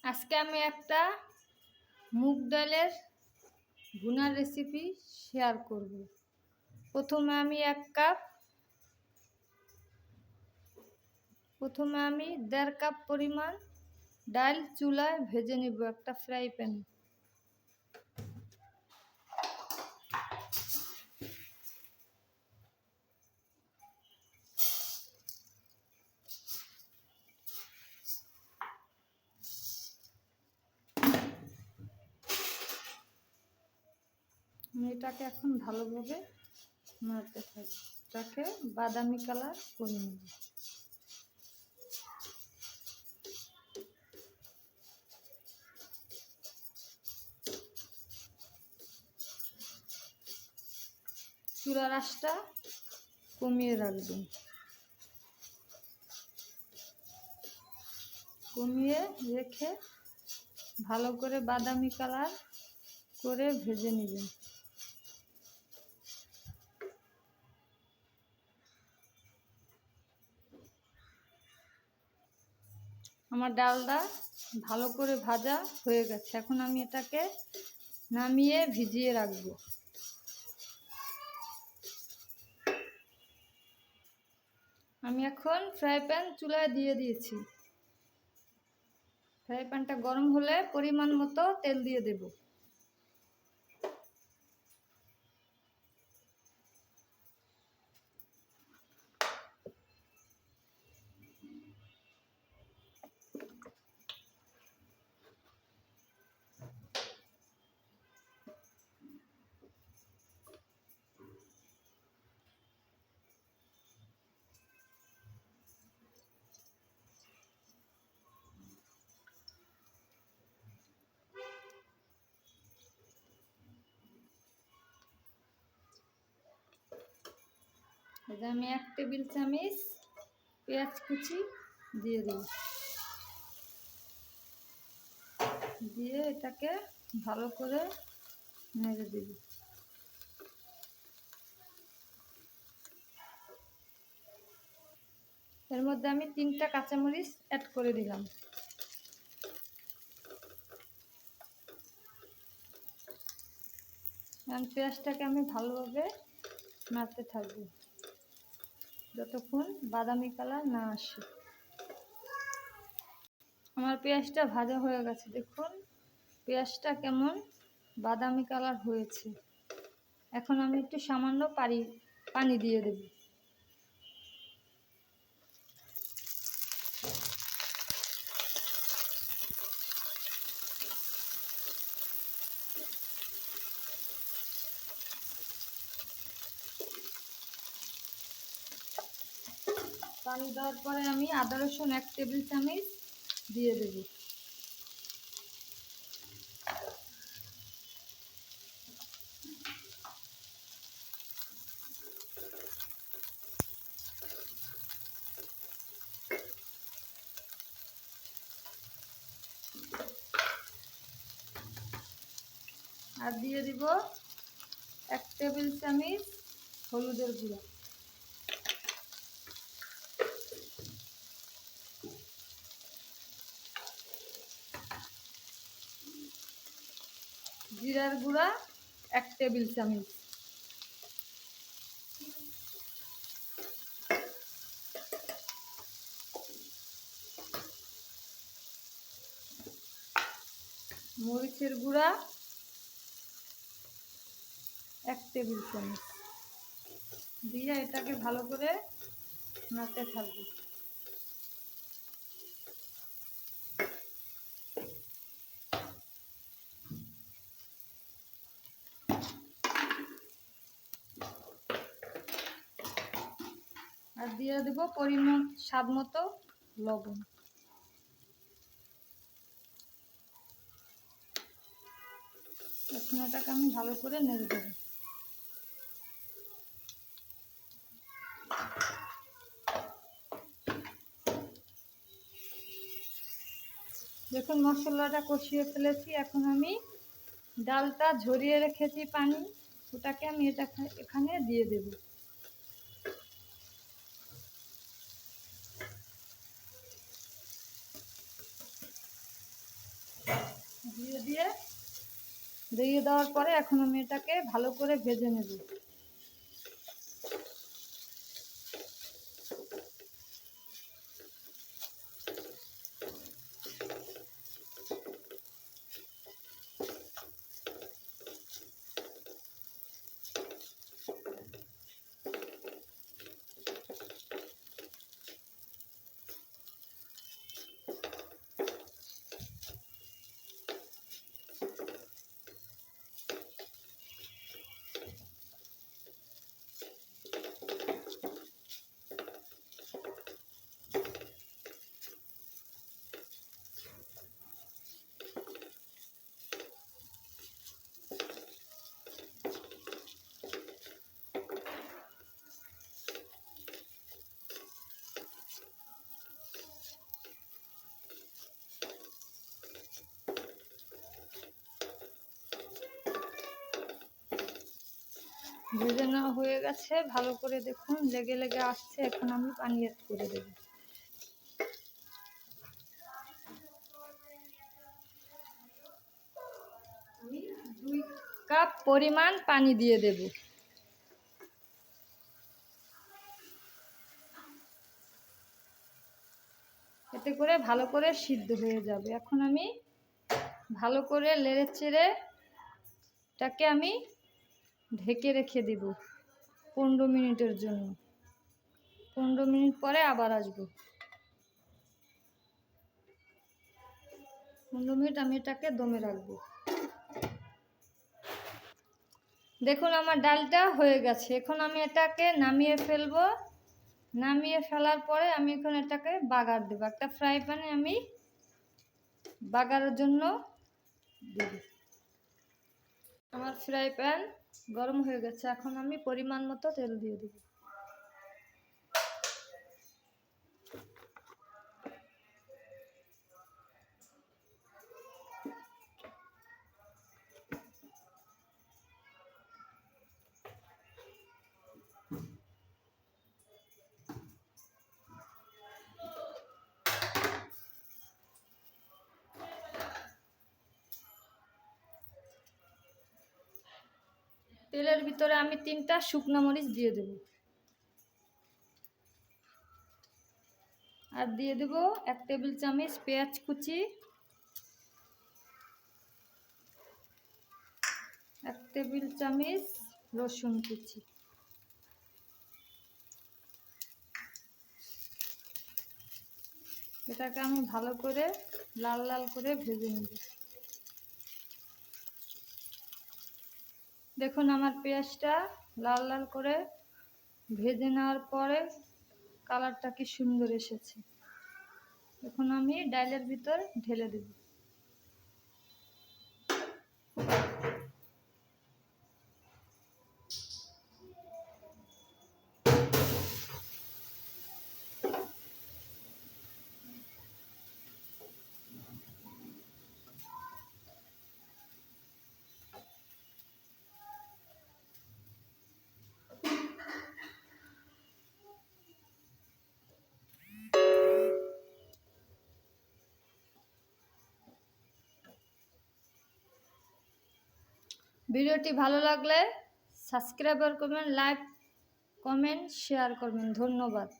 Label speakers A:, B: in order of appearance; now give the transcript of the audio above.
A: আজকে আমি একটা মুগ ডালের ভুনার রেসিপি শেয়ার করব। প্রথমে আমি 1.5 কাপ পরিমাণ ডাল চুলায় ভেজে নিব একটা ফ্রাই প্যানে। আমি এটাকে এখন ভালোভাবে নাড়তে থাকি, এটাকে বাদামি কালার করে নেব। চুলার আঁচটা কমিয়ে রাখবেন, কমিয়ে রেখে ভালো করে বাদামি কালার করে ভেজে নেবেন। আমার ডালটা ভালো করে ভাজা হয়ে গেছে, এখন আমি এটাকে নামিয়ে ভিজিয়ে রাখব। আমি এখন ফ্রাই প্যান চুলায় দিয়ে দিয়েছি। ফ্রাই প্যানটা গরম হলে পরিমাণ মতো তেল দিয়ে দেব। আমি 1 টেবিল চামচ পেঁয়াজ কুচি দিয়ে দেব, দিয়ে এটাকে ভালো করে নেড়ে দেব। এর মধ্যে আমি 3টা কাঁচামরিচ অ্যাড করে দিলাম। পেঁয়াজটাকে আমি ভালোভাবে নাড়তে থাকবো যতক্ষণ বাদামি কালার না আসে। আমার পেঁয়াজটা ভাজা হয়ে গেছে, দেখুন পেঁয়াজটা কেমন বাদামি কালার হয়েছে। এখন আমি একটু সামান্য পানি দিয়ে দেব। পানি দেওয়ার পরে আমি আদা রসুন 1 টেবিল চামচ দিয়ে দেব। আর দিয়ে দিব 1 টেবিল চামচ হলুদের গুঁড়া, জিরার গুঁড়া 1 টেবিল চামচ, মরিচের গুঁড়া 1 টেবিল চামচ দিয়ে এটাকে ভালো করে নাড়তে থাকবো। আর দিয়ে দেব পরিমাণ স্বাদ মতো লবণ। এখন এটাকে আমি ভালো করে নেড়ে দেব। দেখুন মশলাটা কষিয়ে ফেলেছি, এখন আমি ডালটা ঝরিয়ে রেখেছি পানি, ওটাকে আমি এখানে দিয়ে দেব। দিয়ে দেওয়ার পরে এখন আমি এটাকে ভালো করে ভেজে নেব। ভেজে নেওয়া হয়ে গেছে, ভালো করে দেখুন লেগে লেগে আসছে। এখন আমি পানি অ্যাড করে দেব। আমি 2 কাপ পরিমাণ পানি দিয়ে দেব। এতে করে ভালো করে সিদ্ধ হয়ে যাবে। এখন আমি ভালো করে নেড়ে চেড়ে এটাকে আমি ঢেকে রেখে দেব 15 মিনিটের জন্য। 15 মিনিট পরে আবার আসবো। 15 মিনিট আমি এটাকে দমে রাখবো। দেখুন আমার ডালটা হয়ে গেছে। এখন আমি এটাকে নামিয়ে ফেলবো। নামিয়ে ফেলার পরে আমি এখন এটাকে বাগার দেবো। একটা ফ্রাই প্যানে আমি বাগারের জন্য দেব। আমার ফ্রাই প্যান গরম হয়ে গেছে। এখন আমি পরিমাণ মতো তেল দিয়ে দেব। তেলের ভিতরে আমি 3টা শুকনো মরিচ দিয়ে দেব। আর দিয়ে দেব 1 টেবিল চামচ পেঁয়াজ কুচি, 1 টেবিল চামচ রসুন কুচি। এটাকে আমি ভালো করে লাল লাল করে ভেজে নেব। দেখুন আমার পেঁয়াজটা লাল লাল করে ভেজে নেওয়ার পরে কালারটা কি সুন্দর এসেছে। এখন আমি ডালের ভিতর ঢেলে দেব। ভিডিওটি ভালো লাগলে সাবস্ক্রাইব করবেন, লাইক, কমেন্ট, শেয়ার করবেন। ধন্যবাদ।